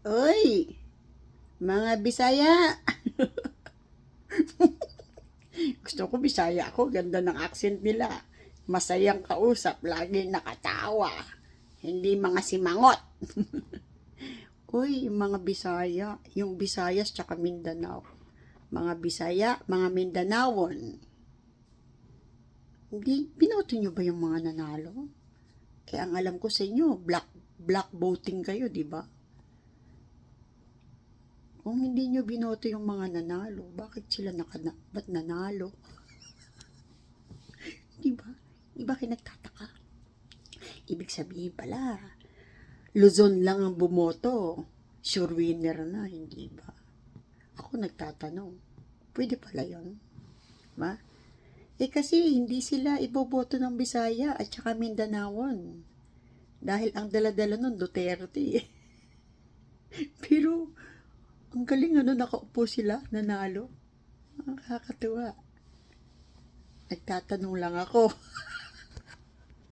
Uy, mga Bisaya. Gusto ko Bisaya ako, ganda ng accent nila. Masayang kausap, lagi nakatawa. Hindi mga simangot. Uy, mga Bisaya, yung Visayas tsaka Mindanao. Mga Bisaya, mga Mindanawon. Hindi, binoto nyo ba yung mga nanalo? Eh, ang alam ko sa inyo, black voting kayo, di ba? Kung hindi nyo binoto yung mga nanalo, bakit sila ba't nanalo? Di ba? Di ba kayo nagtataka? Ibig sabihin pala, Luzon lang ang bumoto. Sure winner na, hindi ba? Ako nagtatanong, pwede pala yun? Ba? Eh kasi hindi sila iboboto ng Bisaya at saka Mindanawon. Dahil ang daladala nun Duterte. Pero ang galing nakaupo sila, nanalo. Ang nakakatuwa. Nagtatanong lang ako.